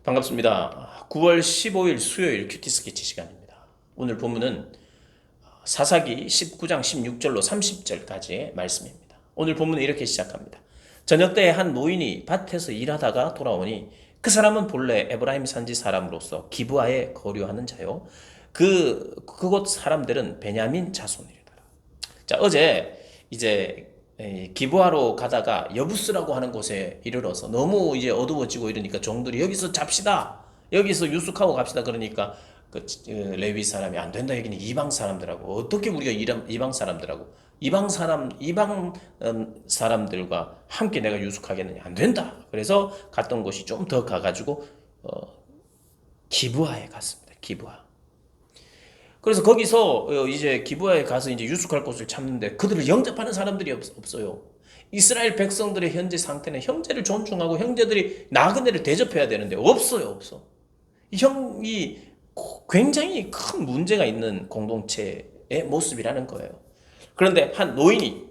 반갑습니다. 9월 15일 수요일 큐티 스케치 시간입니다. 오늘 본문은 사사기 19장 16절로 30절까지의 말씀입니다. 오늘 본문은 이렇게 시작합니다. 저녁 때에 한 노인이 밭에서 일하다가 돌아오니 그 사람은 본래 에브라임 산지 사람으로서 기브아에 거류하는 자요. 그곳 사람들은 베냐민 자손이더라. 자, 어제 이제 기부하러 가다가 여부스라고 하는 곳에 이르러서 너무 이제 어두워지고 이러니까 종들이 여기서 잡시다. 여기서 유숙하고 갑시다. 그러니까 레위 사람이 안 된다. 여기는 이방 사람들하고 어떻게 우리가 이방 사람들하고 이방 사람들과 함께 내가 유숙하겠느냐. 안 된다. 그래서 갔던 곳이 좀 더 가가지고 기부하에 갔습니다. 기부하. 그래서 거기서 이제 기브아에 가서 이제 유숙할 곳을 찾는데 그들을 영접하는 사람들이 없어요. 이스라엘 백성들의 현재 상태는 형제를 존중하고 형제들이 나그네를 대접해야 되는데 없어요, 없어. 이 굉장히 큰 문제가 있는 공동체의 모습이라는 거예요. 그런데 한 노인이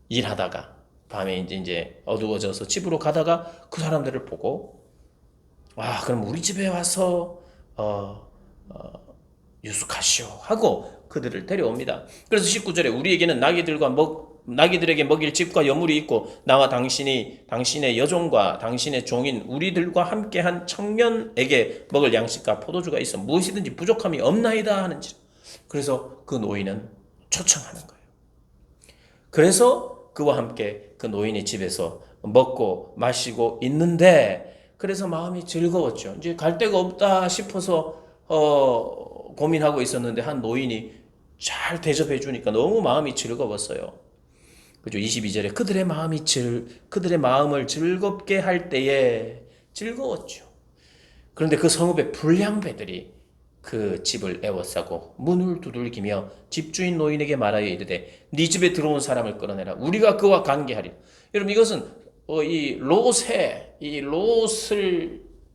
일하다가 밤에 이제 어두워져서 집으로 가다가 그 사람들을 보고 그럼 우리 집에 와서 유숙하시오 하고 그들을 데려옵니다. 그래서 19절에 우리에게는 나귀들에게 먹일 집과 여물이 있고 나와 당신의 여종과 당신의 종인 우리들과 함께한 청년에게 먹을 양식과 포도주가 있어 무엇이든지 부족함이 없나이다 하는지. 그래서 그 노인은 초청하는 거예요. 그래서 그와 함께 그 노인의 집에서 먹고 마시고 있는데 그래서 마음이 즐거웠죠. 이제 갈 데가 없다 싶어서 고민하고 있었는데 한 노인이 잘 대접해 주니까 너무 마음이 즐거웠어요. 그죠? 22절에 그들의 마음을 즐겁게 할 때에 즐거웠죠. 그런데 그 성읍의 불량배들이 그 집을 에워싸고 문을 두들기며 집주인 노인에게 말하여 이르되 네 집에 들어온 사람을 끌어내라. 우리가 그와 관계하리라. 여러분 이것은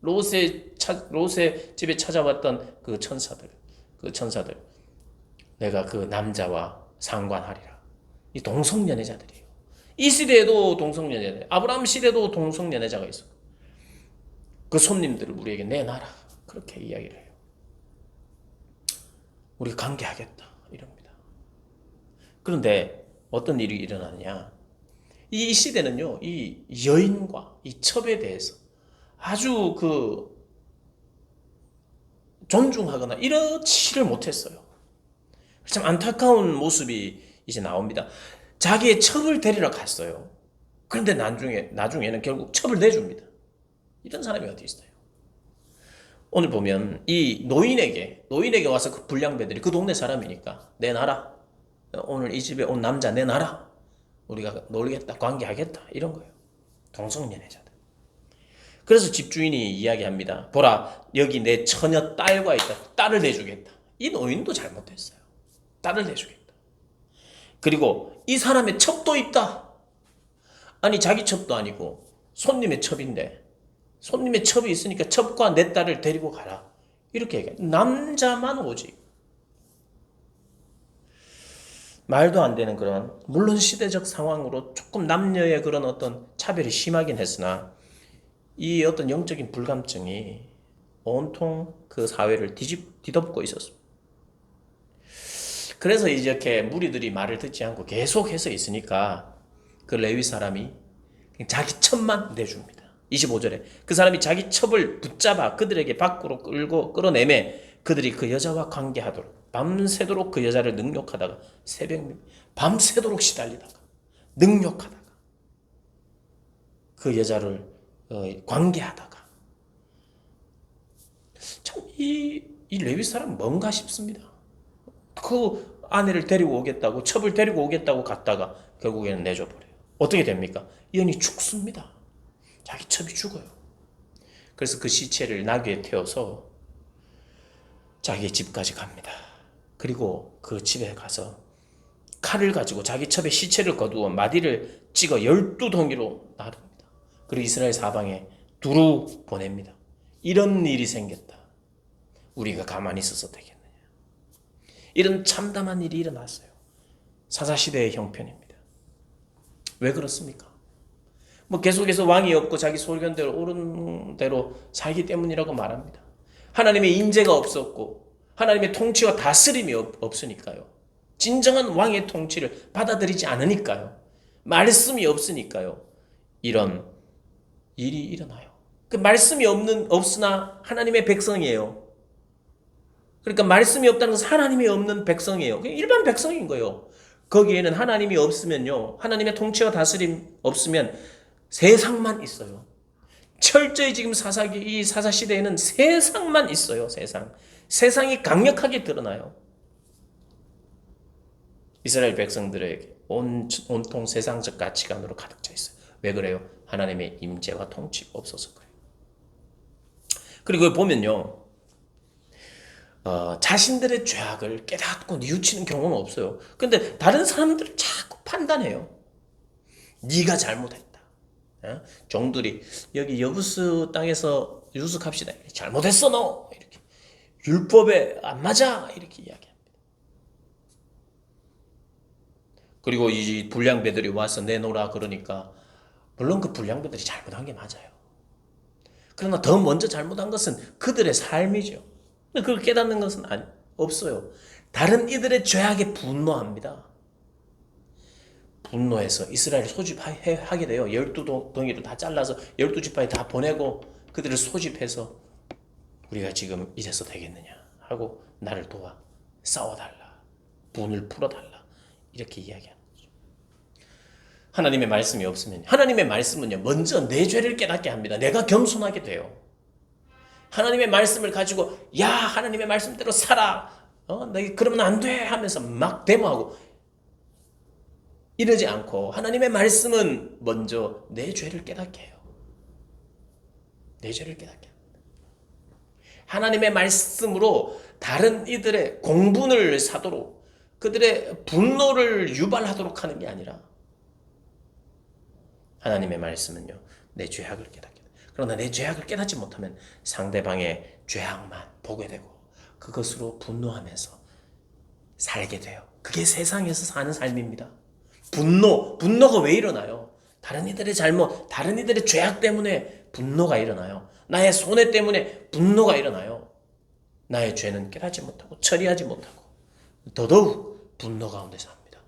롯의 집에 찾아왔던 그 천사들 내가 그 남자와 상관하리라. 이 동성연애자들이에요. 이 시대에도 동성연애자, 아브라함 시대도 동성연애자가 있어. 그 손님들을 우리에게 내놔라. 그렇게 이야기를 해요. 우리가 관계하겠다 이럽니다. 그런데 어떤 일이 일어나느냐? 이 시대는요, 이 여인과 이 첩에 대해서 아주 존중하거나 이렇지를 못했어요. 참 안타까운 모습이 이제 나옵니다. 자기의 첩을 데리러 갔어요. 그런데 나중에는 결국 첩을 내줍니다. 이런 사람이 어디 있어요? 오늘 보면 이 노인에게 와서 그 불량배들이 그 동네 사람이니까 내놔라. 오늘 이 집에 온 남자 내놔라. 우리가 놀겠다, 관계하겠다 이런 거예요. 동성연애자들. 그래서 집주인이 이야기합니다. 보라, 여기 내 처녀 딸과 있다. 딸을 내주겠다. 이 노인도 잘못했어요. 딸을 내주겠다. 그리고 이 사람의 첩도 있다. 아니 자기 첩도 아니고 손님의 첩인데 손님의 첩이 있으니까 첩과 내 딸을 데리고 가라. 이렇게 얘기해요. 남자만 오직. 말도 안 되는 그런, 물론 시대적 상황으로 조금 남녀의 그런 어떤 차별이 심하긴 했으나 이 어떤 영적인 불감증이 온통 그 사회를 뒤덮고 있었습니다. 그래서 이렇게 무리들이 말을 듣지 않고 계속해서 있으니까 그 레위 사람이 자기 첩만 내줍니다. 25절에 그 사람이 자기 첩을 붙잡아 그들에게 밖으로 끌어내매 그들이 그 여자와 관계하도록 밤새도록 그 여자를 능욕하다가 밤새도록 시달리다가 능욕하다가 그 여자를 관계하다가 참 이 레위 사람 뭔가 싶습니다. 그 아내를 데리고 오겠다고 첩을 데리고 오겠다고 갔다가 결국에는 내줘버려요. 어떻게 됩니까? 이 여인이 죽습니다. 자기 첩이 죽어요. 그래서 그 시체를 나귀에 태워서 자기 집까지 갑니다. 그리고 그 집에 가서 칼을 가지고 자기 첩의 시체를 거두어 마디를 찍어 12덩이로 나릅니다. 그리고 이스라엘 사방에 두루 보냅니다. 이런 일이 생겼다. 우리가 가만히 있어서 되겠느냐. 이런 참담한 일이 일어났어요. 사사시대의 형편입니다. 왜 그렇습니까? 뭐 계속해서 왕이 없고 자기 소견대로 옳은 대로 살기 때문이라고 말합니다. 하나님의 인재가 없었고 하나님의 통치와 다스림이 없으니까요. 진정한 왕의 통치를 받아들이지 않으니까요. 말씀이 없으니까요. 이런 일이 일어나요. 그 말씀이 없으나 하나님의 백성이에요. 그러니까 말씀이 없다는 것은 하나님이 없는 백성이에요. 그냥 일반 백성인 거예요. 거기에는 하나님이 없으면요. 하나님의 통치와 다스림 없으면 세상만 있어요. 철저히 지금 이 사사 시대에는 세상만 있어요. 세상이 강력하게 드러나요. 이스라엘 백성들에게 온통 세상적 가치관으로 가득 차 있어요. 왜 그래요? 하나님의 임재와 통치가 없어서 그래요. 그리고 보면요. 자신들의 죄악을 깨닫고 뉘우치는 경우는 없어요. 근데 다른 사람들을 자꾸 판단해요. 네가 잘못했다. 종들이 여기 여부스 땅에서 유숙합시다. 잘못했어 너. 이렇게 율법에 안 맞아. 이렇게 이야기합니다. 그리고 이 불량배들이 와서 내놓으라 그러니까 물론 그 불량배들이 잘못한 게 맞아요. 그러나 더 먼저 잘못한 것은 그들의 삶이죠. 그걸 깨닫는 것은 없어요. 다른 이들의 죄악에 분노합니다. 분노해서 이스라엘을 소집하게 돼요. 12덩이도 다 잘라서 12지파에 다 보내고 그들을 소집해서 우리가 지금 이래서 되겠느냐 하고 나를 도와 싸워달라. 분을 풀어달라. 이렇게 이야기하는 거죠. 하나님의 말씀이 없으면 하나님의 말씀은요. 먼저 내 죄를 깨닫게 합니다. 내가 겸손하게 돼요. 하나님의 말씀을 가지고 야 하나님의 말씀대로 살아. 너희 그러면 안 돼 하면서 막 데모하고 이러지 않고 하나님의 말씀은 먼저 내 죄를 깨닫게 해요. 내 죄를 깨닫게 합니다. 하나님의 말씀으로 다른 이들의 공분을 사도록 그들의 분노를 유발하도록 하는 게 아니라 하나님의 말씀은요. 내 죄악을 깨닫게 해요. 그러나 내 죄악을 깨닫지 못하면 상대방의 죄악만 보게 되고 그것으로 분노하면서 살게 돼요. 그게 세상에서 사는 삶입니다. 분노가 왜 일어나요? 다른 이들의 잘못, 다른 이들의 죄악 때문에 분노가 일어나요. 나의 손해 때문에 분노가 일어나요. 나의 죄는 깨닫지 못하고 처리하지 못하고 더더욱 분노 가운데 삽니다.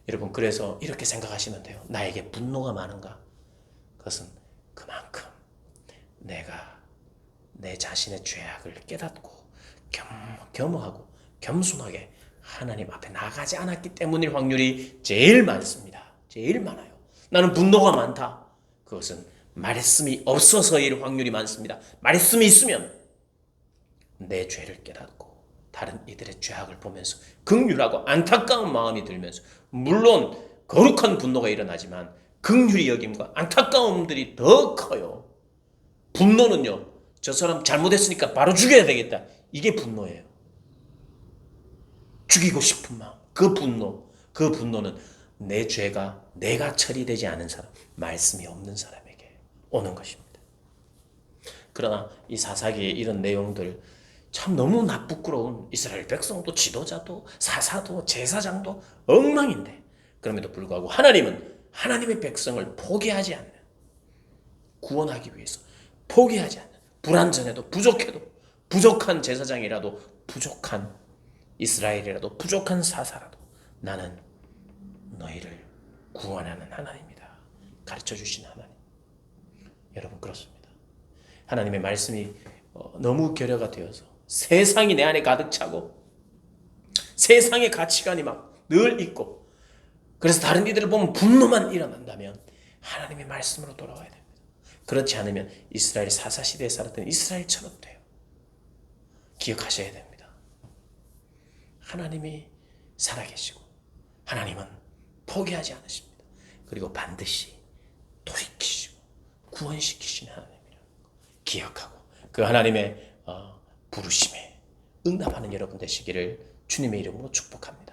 여러분 그래서 이렇게 생각하시면 돼요. 나에게 분노가 많은가? 그것은 그만큼 내가 내 자신의 죄악을 깨닫고 겸허하고 겸손하게 하나님 앞에 나가지 않았기 때문일 확률이 제일 많습니다. 제일 많아요. 나는 분노가 많다. 그것은 말씀이 없어서일 확률이 많습니다. 말씀이 있으면 내 죄를 깨닫고 다른 이들의 죄악을 보면서 긍휼하고 안타까운 마음이 들면서 물론 거룩한 분노가 일어나지만 긍휼히 여김과 안타까움들이 더 커요. 분노는요. 저 사람 잘못했으니까 바로 죽여야 되겠다. 이게 분노예요. 죽이고 싶은 마음. 그 분노는 내 죄가 내가 처리되지 않은 사람, 말씀이 없는 사람에게 오는 것입니다. 그러나 이 사사기의 이런 내용들 참 너무나 부끄러운 이스라엘 백성도 지도자도 사사도 제사장도 엉망인데 그럼에도 불구하고 하나님은 하나님의 백성을 포기하지 않는 구원하기 위해서 포기하지 않는 불완전해도 부족해도 부족한 제사장이라도 부족한 이스라엘이라도 부족한 사사라도 나는 너희를 구원하는 하나님이다. 가르쳐 주신 하나님. 여러분 그렇습니다. 하나님의 말씀이 너무 결여가 되어서 세상이 내 안에 가득 차고 세상의 가치관이 막 늘 있고 그래서 다른 이들을 보면 분노만 일어난다면 하나님의 말씀으로 돌아와야 됩니다. 그렇지 않으면 이스라엘 사사시대에 살았던 이스라엘처럼 돼요. 기억하셔야 됩니다. 하나님이 살아계시고 하나님은 포기하지 않으십니다. 그리고 반드시 돌이키시고 구원시키시는 하나님이라는 거 기억하고 그 하나님의 부르심에 응답하는 여러분 되시기를 주님의 이름으로 축복합니다.